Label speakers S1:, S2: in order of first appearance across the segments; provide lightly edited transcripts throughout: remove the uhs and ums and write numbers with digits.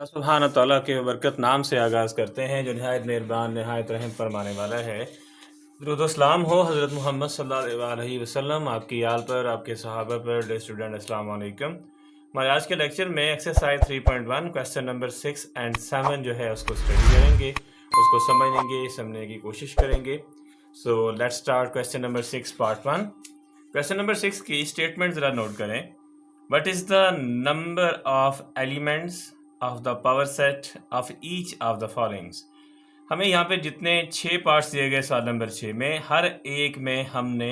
S1: सुबहान तआला के बरकत नाम से आगाज़ करते हैं जो नहायत मेहरबान नहायत रहम फरमाने वाला है। दुरूद व सलाम हो हज़रत मोहम्मद सल्लल्लाहु अलैहि वसल्लम, आपकी आल पर, आपके सहाबा पर। डे स्टूडेंट अस्सलाम वालेकुम। हमारे आज के लेक्चर में एक्सरसाइज 3.1 क्वेश्चन नंबर 6 एंड 7 जो है उसको स्टडी करेंगे, उसको समझने की कोशिश करेंगे। So let's start question number 6 part 1। Question number 6 की स्टेटमेंट ज़रा नोट करें। What is the number of elements of the power set of each of the followings? हमें यहाँ पे जितने 6 पार्ट्स दिए गए सवाल नंबर 6 में, हर एक में हमने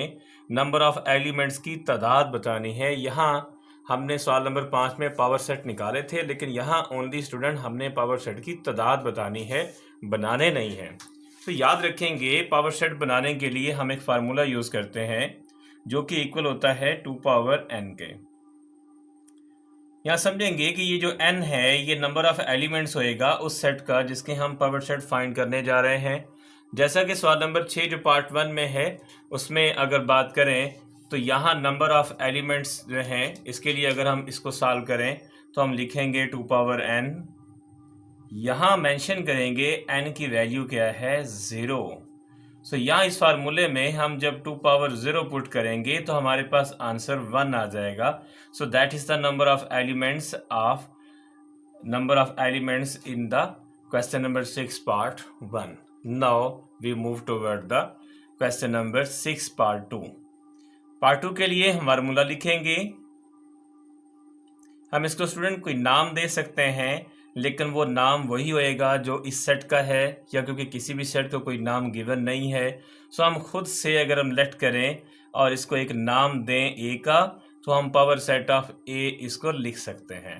S1: नंबर ऑफ एलिमेंट्स की तादाद बतानी है। यहाँ हमने सवाल नंबर 5 में पावर सेट निकाले थे, लेकिन यहाँ ओनली स्टूडेंट हमने पावर सेट की तादाद बतानी है, बनाने नहीं है। तो याद रखेंगे, पावर सेट बनाने के लिए हम एक फार्मूला यूज़ करते हैं जो कि इक्वल होता है 2 पावर n के। यहाँ समझेंगे कि ये जो n है ये नंबर ऑफ एलिमेंट्स होएगा उस सेट का जिसके हम पावर सेट फाइंड करने जा रहे हैं। जैसा कि सवाल नंबर 6 जो पार्ट 1 में है उसमें अगर बात करें तो यहाँ नंबर ऑफ एलिमेंट्स जो हैं, इसके लिए अगर हम इसको सॉल्व करें तो हम लिखेंगे 2 पावर n। यहाँ मेंशन करेंगे n की वैल्यू क्या है, 0। सो यहाँ इस फार्मूले में हम जब 2 पावर 0 पुट करेंगे तो हमारे पास आंसर 1 आ जाएगा। So that is the number of elements in the question number 6 part 1। Now we move toward the question number 6 part 2। Part 2 के लिए हम फार्मूला लिखेंगे। हम इसको स्टूडेंट कोई नाम दे सकते हैं, लेकिन वो नाम वही होएगा जो इस सेट का है, या क्योंकि किसी भी सेट को कोई नाम गिवन नहीं है। सो हम खुद से अगर हम लेट करें और इसको एक नाम दें ए का, तो हम पावर सेट ऑफ ए इसको लिख सकते हैं।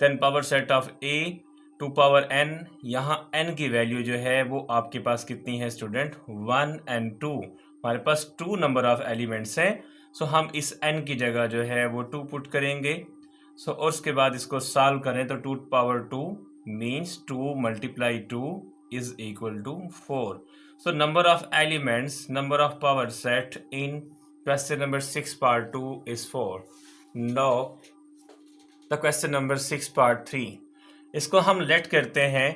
S1: Then power set of A 2 power n, यहाँ n की वैल्यू जो है वो आपके पास कितनी है स्टूडेंट, 1 and 2। हमारे पास 2 नंबर ऑफ एलिमेंट्स हैं। सो हम इस n की जगह जो है वो 2 पुट करेंगे। सो और उसके बाद इसको सॉल्व करें तो 2 power 2 means 2 multiply 2 is equal to 4। So number of elements, number of power set in question number 6 part 2 is 4। Now the question number 6 part 3, इसको हम लेट करते हैं।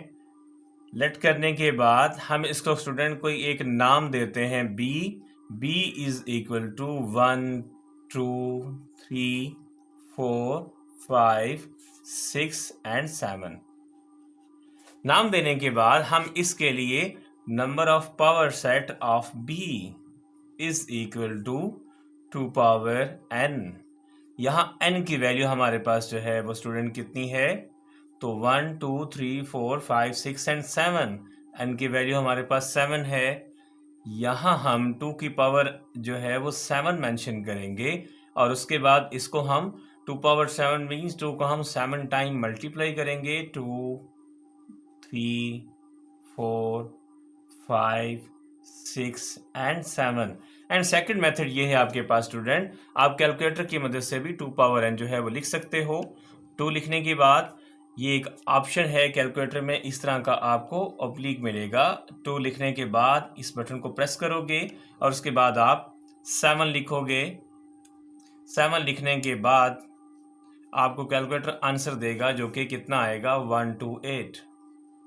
S1: लेट करने के बाद हम इसको स्टूडेंट कोई एक नाम देते हैं b is equal to 1 2 3 4 5 6 and 7। नाम देने के बाद हम इसके लिए number of power set of b is equal to 2 power n। यहाँ n की वैल्यू हमारे पास जो है वो स्टूडेंट कितनी है, तो 1 2 3 4 5 6 एंड 7। n की वैल्यू हमारे पास 7 है। यहाँ हम 2 की पावर जो है वो 7 मेंशन करेंगे, और उसके बाद इसको हम 2 पावर 7 मीन्स 2 को हम 7 टाइम मल्टीप्लाई करेंगे, 2 3 4 5 6 एंड 7। एंड सेकंड मेथड ये है आपके पास स्टूडेंट, आप कैलकुलेटर की मदद से भी 2 पावर n जो है वो लिख सकते हो। 2 लिखने के बाद ये एक ऑप्शन है कैलकुलेटर में, इस तरह का आपको ऑब्लिक मिलेगा। 2 लिखने के बाद इस बटन को प्रेस करोगे और उसके बाद आप 7 लिखोगे। 7 लिखने के बाद आपको कैलकुलेटर आंसर देगा जो कि कितना आएगा, 128।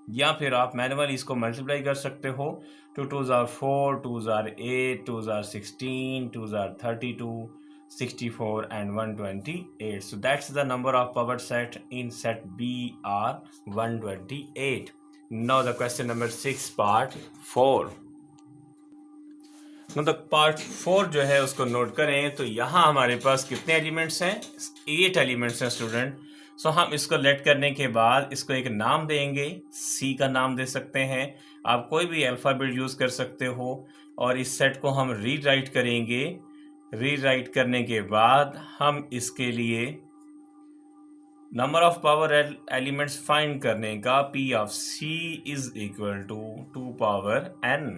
S1: या फिर आप मैनुअली इसको मल्टीप्लाई कर सकते हो। 2 2s are 4, 2s are 8, 2s are 16, 2s are 32, 64 and 128. So that's the number of power set in set B are 128. Now the question number 6 part 4. मतलब पार्ट 4 जो है उसको नोट करें तो यहाँ हमारे पास कितने एलिमेंट्स हैं, 8 एलिमेंट्स हैं स्टूडेंट। सो हम इसको लेट करने के बाद इसको एक नाम देंगे, सी का नाम दे सकते हैं, आप कोई भी अल्फ़ाबेट यूज़ कर सकते हो। और इस सेट को हम रीराइट करेंगे। रीराइट करने के बाद हम इसके लिए number of power elements find करने का P of C is equal to 2 power n।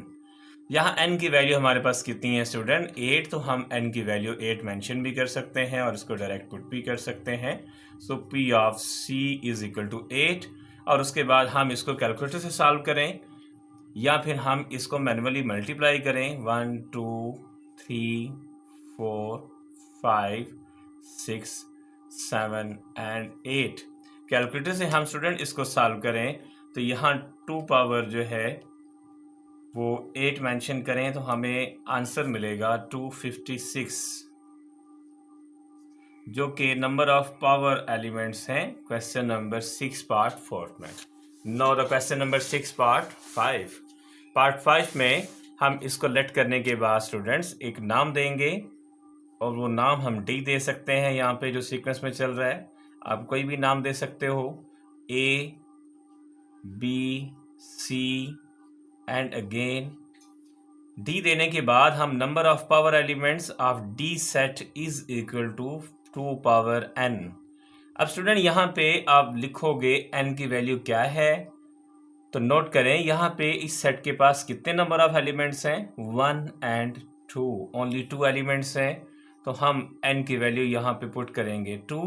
S1: यहाँ n की वैल्यू हमारे पास कितनी है स्टूडेंट, 8। तो हम n की वैल्यू 8 मेंशन भी कर सकते हैं और इसको डायरेक्ट पुट भी कर सकते हैं। So P of C is equal to 8। और उसके बाद हम इसको कैलकुलेटर से सॉल्व करें, या फिर हम इसको मैनुअली मल्टीप्लाई करें। 1 2 3 4 5 6 7 and 8। कैलकुलेटर से हम स्टूडेंट इसको सॉल्व करें तो यहाँ 2 पावर जो है वो 8 मेंशन करें तो हमें आंसर मिलेगा 256, जो कि नंबर ऑफ पावर एलिमेंट्स हैं क्वेश्चन नंबर 6 पार्ट 4 में। Now the question number 6 part 5 में हम इसको लेट करने के बाद स्टूडेंट्स एक नाम देंगे और वो नाम हम डी दे सकते हैं। यहाँ पे जो सीक्वेंस में चल रहा है आप कोई भी नाम दे सकते हो, A B C and again D देने के बाद हम number of power elements of D set is equal to 2 power n। अब स्टूडेंट यहाँ पे आप लिखोगे n की वैल्यू क्या है, तो नोट करें यहाँ पे इस सेट के पास कितने नंबर ऑफ एलिमेंट्स हैं, 1 एंड 2, ओनली 2 एलिमेंट्स हैं। तो हम n की वैल्यू यहाँ पे पुट करेंगे 2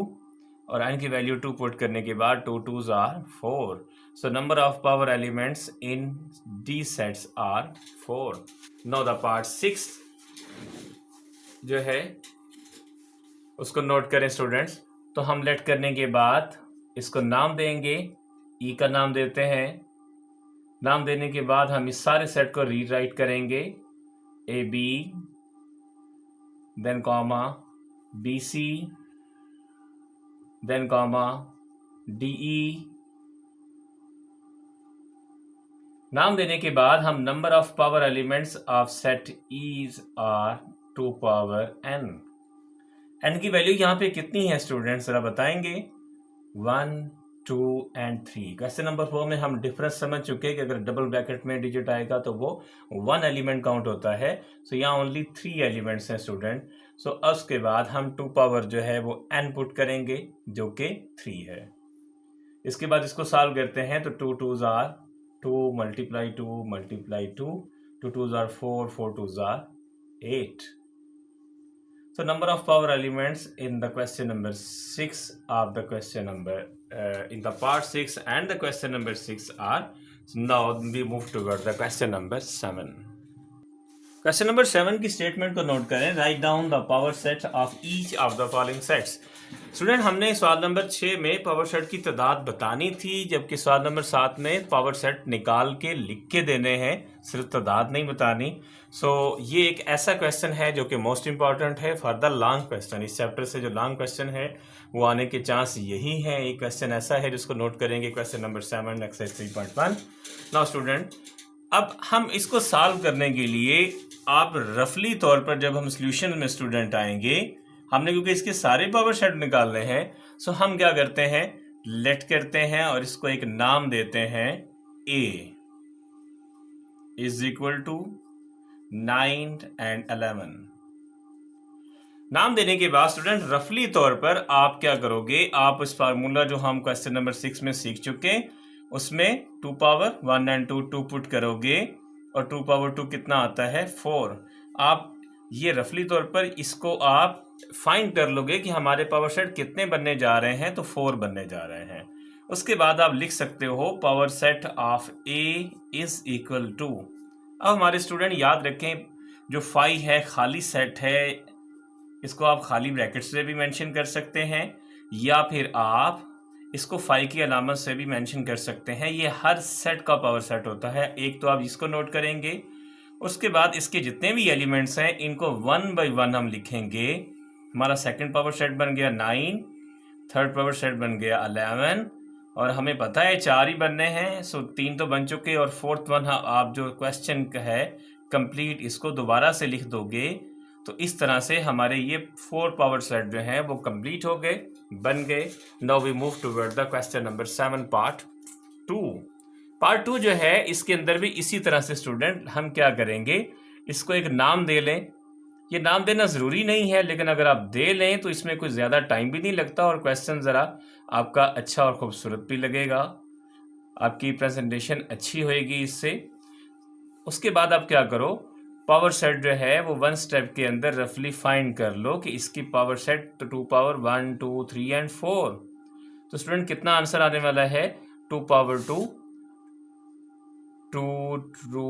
S1: और n की वैल्यू 2 पुट करने के बाद 2 2s are 4। So number of power elements in D sets are 4। Now the part 6 जो है उसको नोट करें स्टूडेंट्स। तो हम लेट करने के बाद इसको नाम देंगे, ई का नाम देते हैं। नाम देने के बाद हम इस सारे सेट को रीराइट करेंगे, A B then comma B C then comma D E. नाम देने के बाद हम number of power elements of set is are 2 power n। n की वैल्यू यहाँ पे कितनी है स्टूडेंट्स जरा बताएंगे, 1 2 एंड 3। क्वेश्चन नंबर 4 में हम डिफरेंस समझ चुके हैं कि अगर डबल ब्रैकेट में डिजिट आएगा तो वो 1 एलिमेंट काउंट होता है। सो यहाँ ओनली 3 एलिमेंट्स हैं स्टूडेंट। सो उसके बाद हम 2 पावर जो है वो n पुट करेंगे जो कि 3 है। इसके बाद इसको सॉल्व करते हैं तो 2 2s are 2 multiply 2 multiply 2, 2 2s are 4, 4 2s are 8. So number of power elements in the question number 6 of the question number in the part 6 and the question number 6 are, so now we move toward the question number 7. Question number 7 की statement को note करें, write down the power set of each of the following sets. Student हमने सवाल number 6 में power set की तादाद बतानी थी, जबकि सवाल नंबर 7 में पावर सेट निकाल के लिख के देने हैं, सिर्फ तादाद नहीं बतानी। सो ये एक ऐसा क्वेश्चन है जो कि मोस्ट इंपॉर्टेंट है फॉर द लॉन्ग क्वेश्चन। इस चैप्टर से जो लॉन्ग क्वेश्चन है वो आने के चांस यही है। एक क्वेश्चन ऐसा है जिसको नोट करेंगे, question number 7 exercise 3.1। Now student अब हम इसको सॉल्व करने के लिए आप रफली तौर पर जब हम सॉल्यूशन में स्टूडेंट आएंगे, हमने क्योंकि इसके सारे पावर सेट निकालने हैं, सो हम क्या करते हैं, लेट करते हैं और इसको एक नाम देते हैं, ए इज इक्वल टू 9 एंड 11। नाम देने के बाद स्टूडेंट रफली तौर पर आप क्या करोगे, आप इस फार्मूला जो हम क्वेश्चन नंबर 6 में सीख चुके उसमें 2 पावर 1 एंड 2 पुट करोगे और 2 पावर 2 कितना आता है, 4। आप ये रफली तौर पर इसको आप फाइंड कर लोगे कि हमारे पावर सेट कितने बनने जा रहे हैं, तो 4 बनने जा रहे हैं। उसके बाद आप लिख सकते हो power set of A is equal to, अब हमारे स्टूडेंट याद रखें जो 5 है खाली सेट है, इसको आप खाली ब्रैकेट से भी मेंशन कर सकते हैं या फिर आप इसको 5 की अलामत से भी मेंशन कर सकते हैं। ये हर सेट का पावर सेट होता है। एक तो आप इसको नोट करेंगे, उसके बाद इसके जितने भी एलिमेंट्स हैं इनको 1 बाय 1 हम लिखेंगे। हमारा सेकंड पावर सेट बन गया 9, थर्ड पावर सेट बन गया 11 और हमें पता है 4 ही बनने हैं। सो 3 तो बन चुके और फोर्थ वन आप जो क्वेश्चन का है कंप्लीट इसको दोबारा से लिख दोगे। तो इस तरह से हमारे ये 4 पावर सेट जो हैं वो कंप्लीट हो गए, बन गए। Now we move toward the question number 7 part 2। Part 2 जो है इसके अंदर भी इसी तरह से स्टूडेंट हम क्या करेंगे, इसको एक नाम दे लें। ये नाम देना ज़रूरी नहीं है, लेकिन अगर आप दे लें तो इसमें कोई ज़्यादा टाइम भी नहीं लगता और क्वेश्चन ज़रा आपका अच्छा और खूबसूरत भी लगेगा, आपकी प्रेजेंटेशन अच्छी होएगी इससे। उसके बाद आप क्या करो, पावर सेट जो है वो 1 स्टेप के अंदर रफली फाइंड कर लो कि इसकी पावर सेट तो 2 पावर 1 2 3 एंड 4। तो स्टूडेंट कितना आंसर आने वाला है, 2 power 2 2 2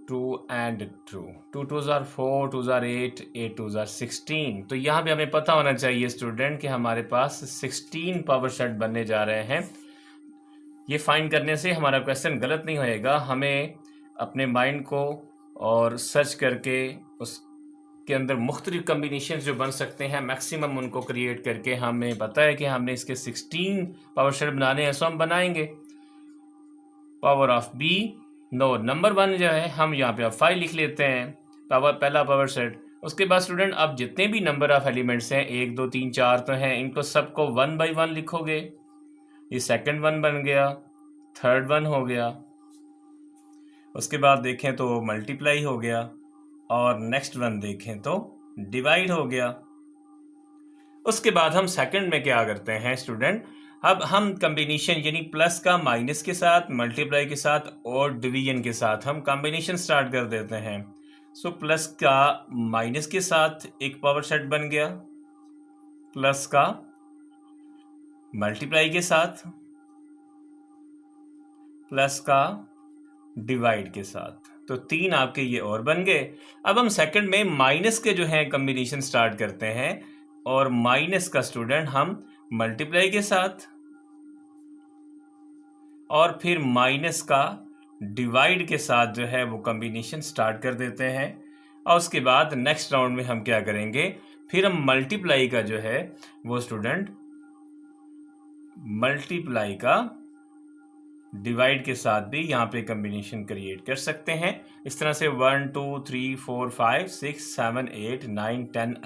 S1: 2 and 2, 2 2s are 4, 2s are 8, 8 2s are 16। तो यहाँ पे हमें पता होना चाहिए स्टूडेंट कि हमारे पास 16 पावर सेट बनने जा रहे हैं ये फाइंड करने से हमारा क्वेश्चन गलत नहीं होएगा। हमें अपने माइंड को और सर्च करके उसके अंदर मुख्तलिफ कम्बिनेशन जो बन सकते हैं मैक्सिमम उनको क्रिएट करके हमें पता है कि हमने इसके 16 पावर सेट बनाने हैं, सो हम बनाएंगे। Power of B, no number 1 जो है हम यहाँ पे अब 5 लिख लेते हैं, पहला पावर सेट। उसके बाद स्टूडेंट अब जितने भी नंबर ऑफ एलिमेंट्स हैं 1 2 3 4 तो हैं, इनको सबको 1 बाई 1 लिखोगे। ये सेकंड 1 बन गया, थर्ड 1 हो गया, उसके बाद देखें तो मल्टीप्लाई हो गया, और नेक्स्ट 1 देखें तो डिवाइड हो गया। उसके बाद हम सेकंड में क्या करते हैं स्टूडेंट, अब हम कॉम्बिनेशन यानी प्लस का माइनस के साथ, मल्टीप्लाई के साथ और डिवीजन के साथ हम कॉम्बिनेशन स्टार्ट कर देते हैं। सो प्लस का माइनस के साथ एक पावर सेट बन गया, प्लस का मल्टीप्लाई के साथ, प्लस का डिवाइड के साथ, तो 3 आपके ये और बन गए। अब हम सेकंड में माइनस के जो है कॉम्बिनेशन स्टार्ट करते हैं, और माइनस का स्टूडेंट हम मल्टीप्लाई के साथ और फिर माइनस का डिवाइड के साथ जो है वो कॉम्बिनेशन स्टार्ट कर देते हैं। और उसके बाद नेक्स्ट राउंड में हम क्या करेंगे, फिर हम मल्टीप्लाई का जो है वो स्टूडेंट मल्टीप्लाई का डिवाइड के साथ भी यहाँ पे कॉम्बिनेशन क्रिएट कर सकते हैं। इस तरह से 1 2 3 4 5 6 7 8 9 10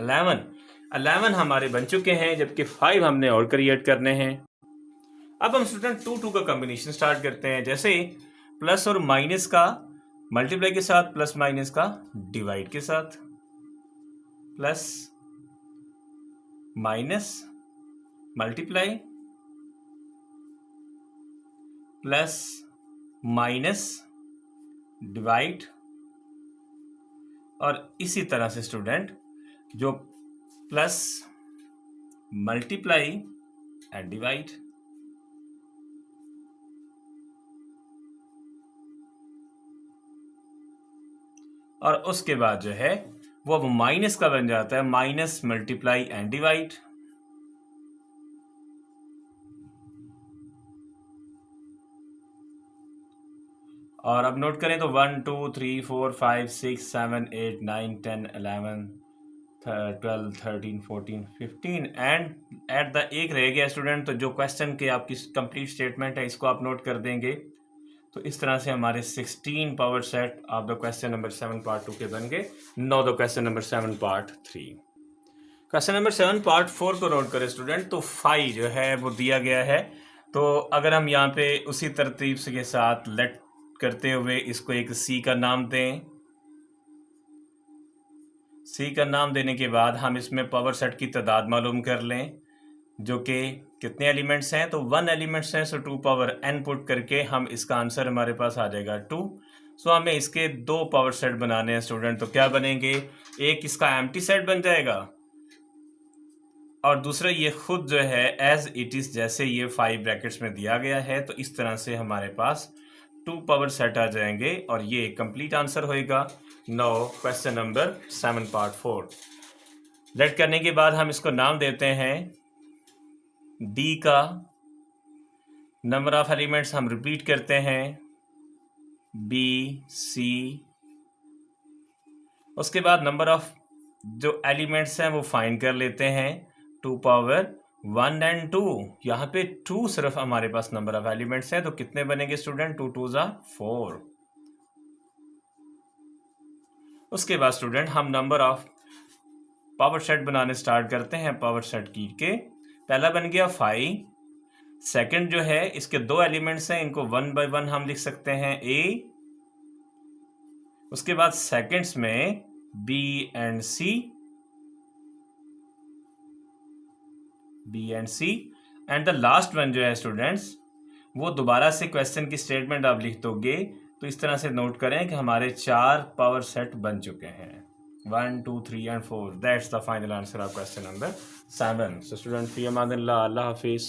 S1: 11 हमारे बन चुके हैं, जबकि 5 हमने और क्रिएट करने हैं। अब हम स्टूडेंट 2 2 का कॉम्बिनेशन स्टार्ट करते हैं, जैसे प्लस और माइनस का मल्टीप्लाई के साथ, प्लस माइनस का डिवाइड के साथ, plus minus multiply, plus minus divide, और इसी तरह से स्टूडेंट जो प्लस मल्टीप्लाई एंड डिवाइड, और उसके बाद जो है वो अब माइनस का बन जाता है, माइनस मल्टीप्लाई एंड डिवाइड। और अब नोट करें तो 1 2 3 4 5 6 7 8 9 10 11 12 13 14 15 एंड एट द एक रह गया स्टूडेंट। तो जो क्वेश्चन के आपकी कंप्लीट स्टेटमेंट है इसको आप नोट कर देंगे। तो इस तरह से हमारे 16 power set of the question number 7 part 2 के बन गए। Know the question number 7 part 3। Question number 7 part 4 को नोट करें स्टूडेंट। तो 5 जो है वो दिया गया है, तो अगर हम यहाँ पे उसी तरतीब से के साथ लेट करते हुए इसको एक सी का नाम दें। सी का नाम देने के बाद हम इसमें पावर सेट की तादाद मालूम कर लें, जो कि कितने एलिमेंट्स हैं, तो 1 एलिमेंट्स हैं, सो 2 पावर n पुट करके हम इसका आंसर हमारे पास आ जाएगा 2। सो हमें इसके 2 पावर सेट बनाने हैं स्टूडेंट। तो क्या बनेंगे, एक इसका एम्प्टी सेट बन जाएगा और दूसरा ये खुद जो है एज इट इज जैसे ये 5 ब्रैकेट्स में दिया गया है। तो इस तरह से हमारे पास 2 पावर सेट आ जाएंगे और ये कंप्लीट आंसर होएगा। Now question number 7 part 4। Let करने के बाद हम इसको नाम देते हैं डी का। नंबर ऑफ एलिमेंट्स हम रिपीट करते हैं बी सी। उसके बाद नंबर ऑफ जो एलिमेंट्स हैं वो फाइंड कर लेते हैं 2 पावर 1 एंड 2। यहाँ पे 2 सिर्फ हमारे पास नंबर ऑफ एलिमेंट्स हैं, तो कितने बनेंगे स्टूडेंट, 2 2 4। उसके बाद स्टूडेंट हम नंबर ऑफ पावर सेट बनाने स्टार्ट करते हैं। पावर सेट की के पहला बन गया 5। सेकंड जो है इसके 2 एलिमेंट्स हैं, इनको 1 बाय 1 हम लिख सकते हैं ए। उसके बाद सेकंड्स में B and C, B and C, and the last one जो है स्टूडेंट्स वो दोबारा से क्वेश्चन की स्टेटमेंट आप लिख दोगे। तो इस तरह से नोट करें कि हमारे 4 पावर सेट बन चुके हैं, 1 2 3 and 4। That's the final answer of question number 7। So student, फी अमान अल्लाह, अल्लाह हाफिज़।